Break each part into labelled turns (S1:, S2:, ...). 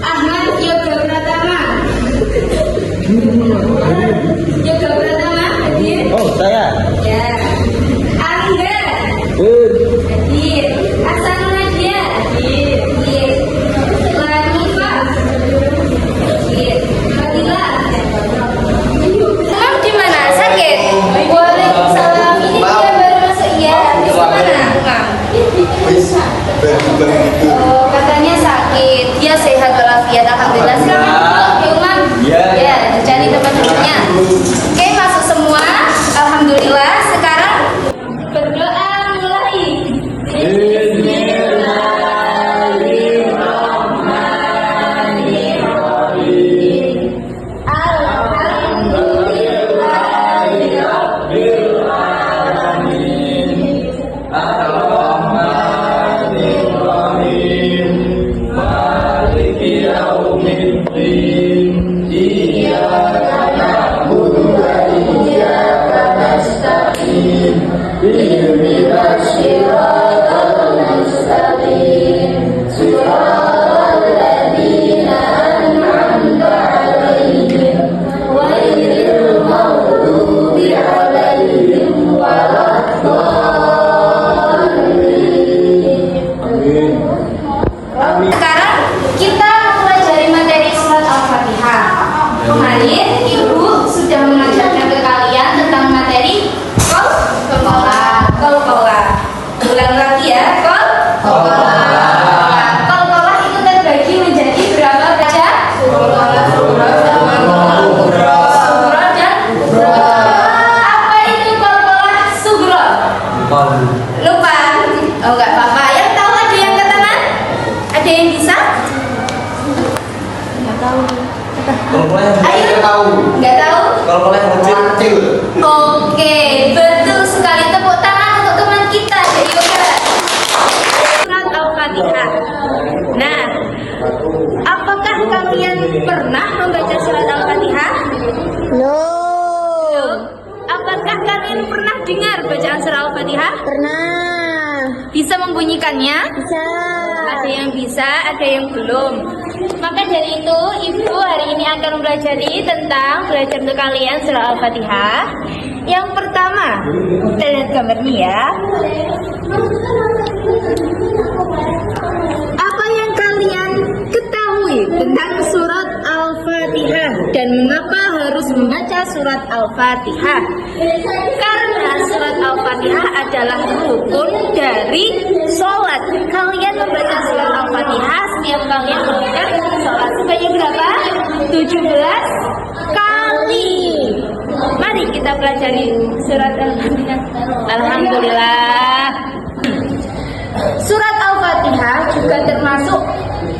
S1: Ahmad Yoga Pratama. Yoga Pratama hadir.
S2: Oh, saya.
S1: Ya. Angga hadir. Hasan Nadia hadir. Lanifa hadir. Fadila. Mam di mana? Sakit? Waalaikumsalam. Ini dia baru masuk. Iya. Di mana? Oh, katanya sakit. Dia sehat walafiat. Alhamdulillah. Sekarang yuk, Mam. Ya, cari tempat duduknya. Oke, masuk semua. Alhamdulillah. Sekarang berdoa mulai. Sekarang kita mempelajari materi surat Al-Fatihah. Kemarin Ibu sudah mengajarkan ke kalian tentang materi qalqalah. Ulang lagi ya, qalqalah. Qalqalah itu terbagi menjadi berapa baca? Surah dan apa itu qalqalah sughra? Lupa. Oh, enggak apa-apa. Yang tahu ada yang ke tangan? Ada yang bisa? Enggak tahu. Ayo. Enggak tahu?
S2: Kalau yang kecil.
S1: Oke, betul sekali. Tepuk tangan untuk teman kita dari Yoga. Surat Al-Fatihah. Nah, apakah kalian pernah membaca surat Al-Fatihah?
S3: Belum.
S1: Apakah kalian pernah dengar bacaan surah Al-Fatihah?
S3: Pernah.
S1: Bisa membunyikannya?
S3: Bisa.
S1: Ada yang bisa, ada yang belum. Maka dari itu, Ibu hari ini akan belajar untuk kalian surah Al-Fatihah. Yang pertama, kita lihat gambarnya ya. Apa yang kalian ketahui tentang surat Al-Fatihah dan mengapa harus membaca surat Al-Fatihah? Karena surat Al-Fatihah adalah rukun dari sholat. Kalian membaca surat Al-Fatihah setiap kalian melakukan sholat sebanyak berapa? 17 kali. Mari kita pelajari surat Al-Fatihah. Alhamdulillah. Surat Al-Fatihah juga termasuk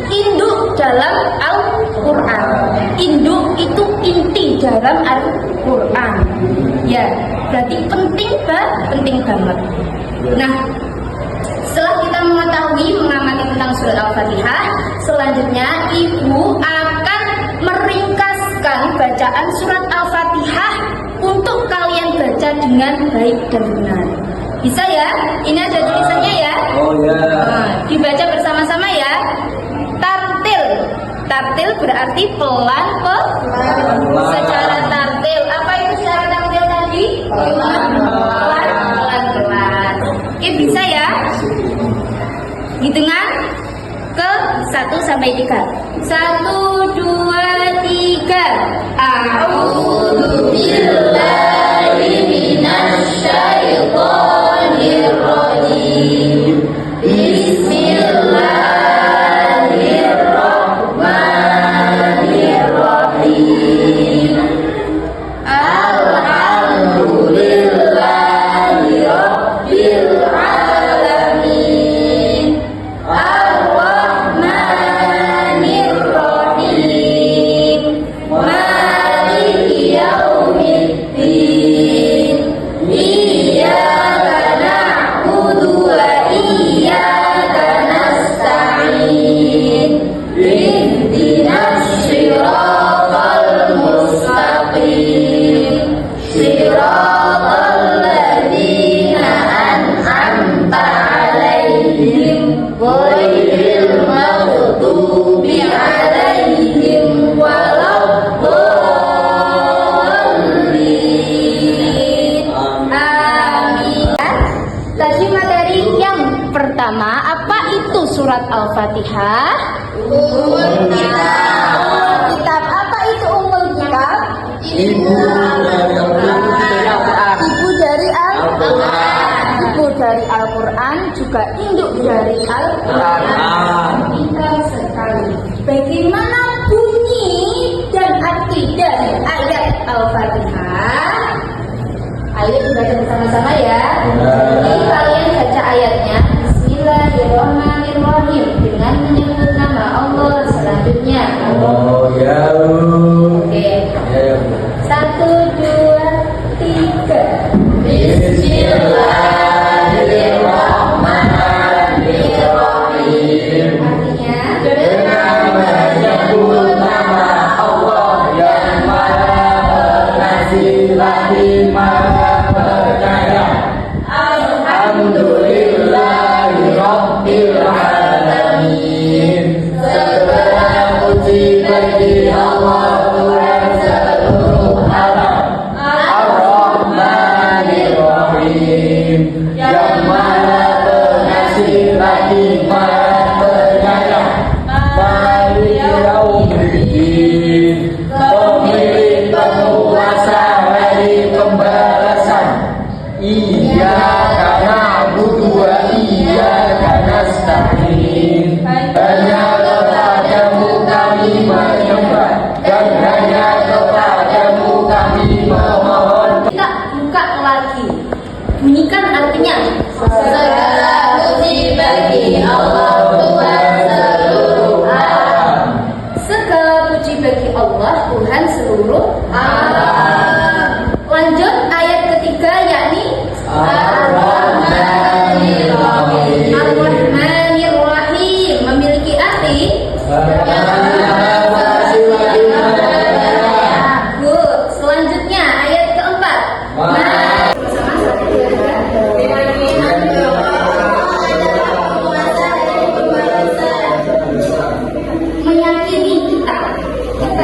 S1: induk dalam Al-Quran. Induk itu inti dalam Al-Quran. Ya, berarti penting banget. Nah, setelah kita mengetahui mengamati tentang surat Al-Fatihah, selanjutnya Ibu akan meringkaskan bacaan surat Al-Fatihah untuk kalian baca dengan baik dan benar. Bisa ya? Ini ada tulisannya ya.
S2: Oh ya.
S1: Nah, dibaca bersama-sama ya. Tartil berarti pelan. Secara tartil. Apa itu secara tartil tadi? Pelan. Oke, bisa ya? Hitungan ke 1 sampai 3. 1, 2, 3. A'udzu billahi minasy syaithanir rajim. Bismillahirrahmanirrahim. Alhamdulillahi rabbil alamin. Ar-Rahmanir-Rahim. Maliki yaumiddin. Iyyaka pertama, apa itu surat Al-Fatihah?
S2: Ummul
S1: Kitab. Apa itu Ummul Kitab?
S2: Ibu
S1: dari Al-Quran. Ibu dari Al-Quran juga induk dari Al-Quran. Pintar sekali. Bagaimana bunyi dan arti dari ayat Al-Fatihah? Ayo baca bersama-sama ya. Jadi kalian baca ayatnya. Bismillahirrahmanirrahim, dengan menyebut nama Allah selanjutnya.
S2: Oh ya.
S1: Oke. 1, 2, 3.
S2: Bismillahirrahmanirrahim.
S1: Artinya
S2: Dengan menyebut nama Allah yang Maha Pengasih lagi Maha Penyayang. Alhamdulillahirabbil alamin. Segala puji bagi Allah Tuhan seluruh alam. Ar-Rahmanir-Rahim, yang Maha Pengasih lagi Maha Penyayang. Maliki yaumiddin, pemilik penguasa hari pembalasan. Iyyaka na'budu wa iyyaka nasta'in. Hanya kepadamu kami menyembah dan hanya kepadamu kami memohon.
S1: kita buka lagi. Bunyikan artinya.
S2: Segala puji bagi Allah Tuhan seluruh alam.
S1: Segala puji bagi Allah Tuhan seluruh alam. Lanjut ayat ketiga yakni
S2: Ar-Rahmanir-Rahim.
S1: Ar-Rahmanir-Rahim, memiliki arti good. Selanjutnya ayat keempat. Sama 1, 2, 3. Meyakini kita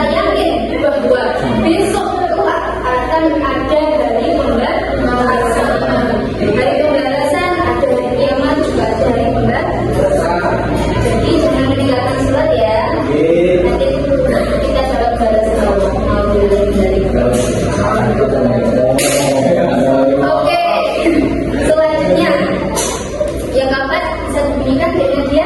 S1: yakin bahwa besok kelak akan ada hari pembalasan. Hari pembalasan ada hari kiamat juga ada hari pembalasan. Jadi jangan meninggalkan sholat ya. Nanti kita dapat balasan Allah. Oke, selanjutnya yang keempat bisa dibunyikan dengan dia.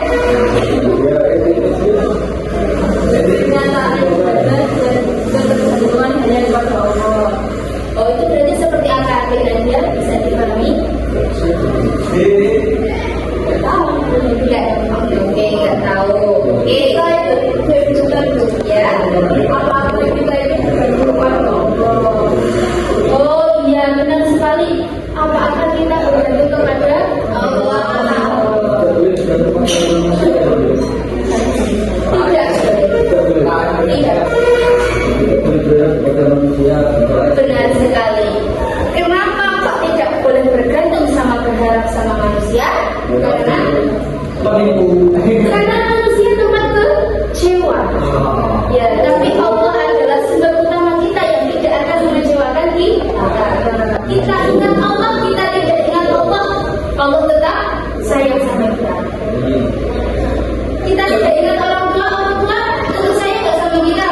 S1: Oh, itu berarti seperti angka dengan dia bisa dipahami? Tahu? Tidak. Oke, nggak tahu. Oke. Ya. Oh iya, benar sekali. Apakah kita bergantung kepada Allah? Tidak. Benar sekali. Kenapa kok tidak boleh bergantung berharap sama manusia? Karena manusia tempat kecewa. Ya, tapi Allah adalah sebab utama kita yang tidak akan mengecewakan kita. Kita ingat Allah, kita tidak ingat Allah, Allah tetap sayang sama kita. Kita tidak ingat orang tua tentu sayang nggak sama kita.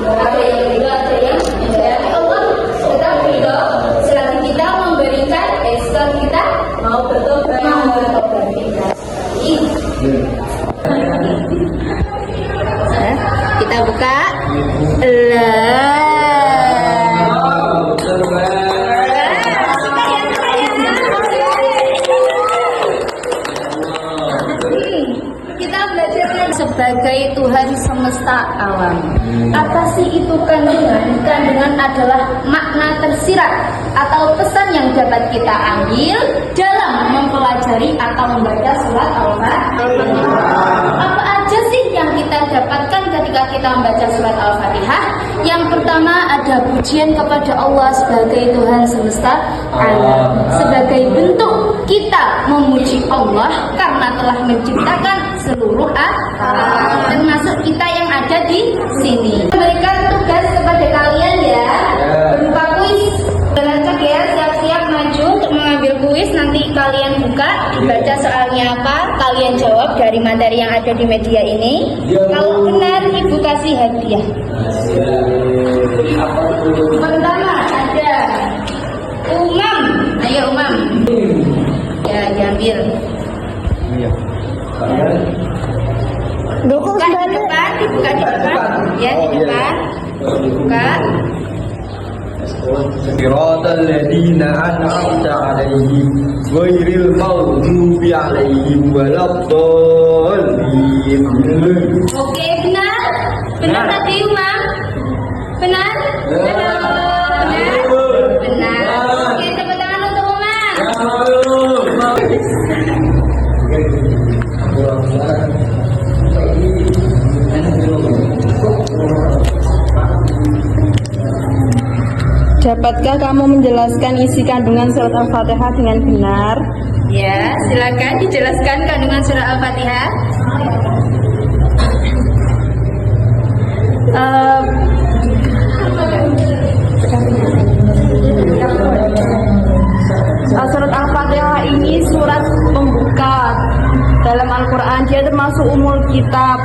S1: Ada yang ridho, ada yang tidak. Tapi Allah tetap ridho selagi kita memberikan, selagi kita mau bertobat kita. Kita buka. Kita belajar sebagai Tuhan semesta alam. Apa sih itu kandungan? Kandungan adalah makna tersirat atau pesan yang dapat kita ambil dalam mempelajari atau membaca surat Al-Fatihah. Apa aja sih yang kita dapatkan ketika kita membaca surat Al-Fatihah? Yang pertama ada pujian kepada Allah sebagai Tuhan semesta alam, sebagai bentuk kita memuji Allah karena telah menciptakan seluruh alam, termasuk kita yang ada di sini. Memberikan tugas kepada kalian ya, berupa kuis. Belajar ya, siap-siap maju untuk mengambil kuis. kuis, nanti kalian buka, dibaca soalnya apa, kalian jawab dari materi yang ada di media ini. Kalau benar, Ibu kasih hadiah. Pertama ada Umam. Ayo Umam. Ya, diambil. Buka di depan, dibuka di depan. Ya, di depan. Buka.
S2: Siratal ladzina an'amta 'alaihim ghairil maghdubi 'alaihim waladdallin.
S1: Oke, benar? Benar tadi Umam? Benar? Benar? Benar? Oke, tepuk tangan untuk Umam.
S3: Dapatkah kamu menjelaskan isi kandungan surat Al-Fatihah dengan benar?
S1: Ya, silakan dijelaskan kandungan surah Al-Fatihah.
S3: Surat Al-Fatihah ini surat pembuka dalam Al-Quran. Dia termasuk umul kitab.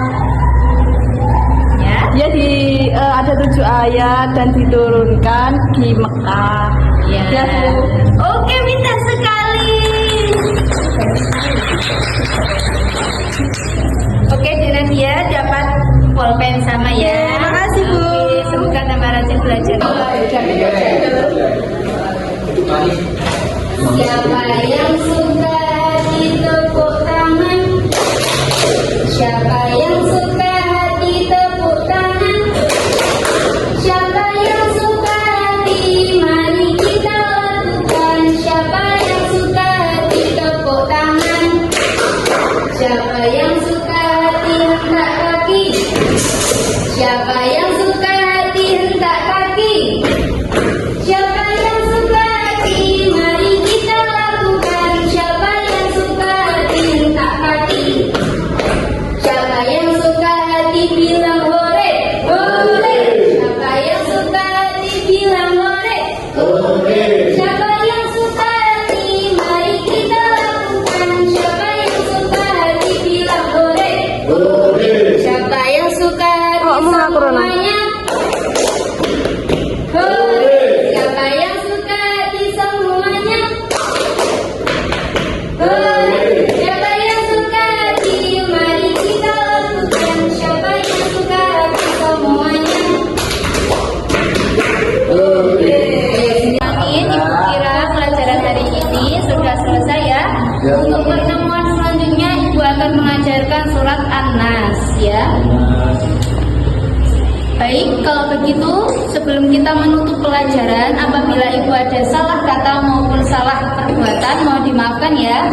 S1: Ya.
S3: Dia ada 7 ayat dan diturunkan di Mekah.
S1: Ya. Oke, pintar sekali. Oke, Nadia dapat pulpen sama ya.
S3: Terima kasih, Bu.
S1: Oke, semoga tambah rajin belajar. Siapa yang suka ditepuk tangan? Siapa yang suka hati tepuk tangan? Siapa yang suka hati, mari kita lakukan. Siapa yang suka hati tepuk tangan? Siapa yang suka hati hentak kaki? Siapa yang suka hati hentak kaki? Siapa yang suka hati, mari kita lakukan. Siapa yang suka hati hentak kaki? Siapa yang suka hati bilang hore, hore. Siapa yang suka hati bilang hore, hore. Siapa yang suka hati, mari kita lakukan. Siapa yang suka hati bilang hore, hore. Siapa yang suka hati semuanya, hore. Siapa yang suka hati semuanya, hore. Siapa yang suka hati, mari kita lakukan. Siapa yang suka hati semuanya, hore. Amin. Ibu kira pelajaran hari ini sudah selesai ya. Untuk pertemuan selanjutnya Ibu akan mengajarkan surat An-Nas ya. Baik, kalau begitu sebelum kita menutup pelajaran, apabila Ibu ada salah kata maupun salah perbuatan, mohon dimaafkan ya.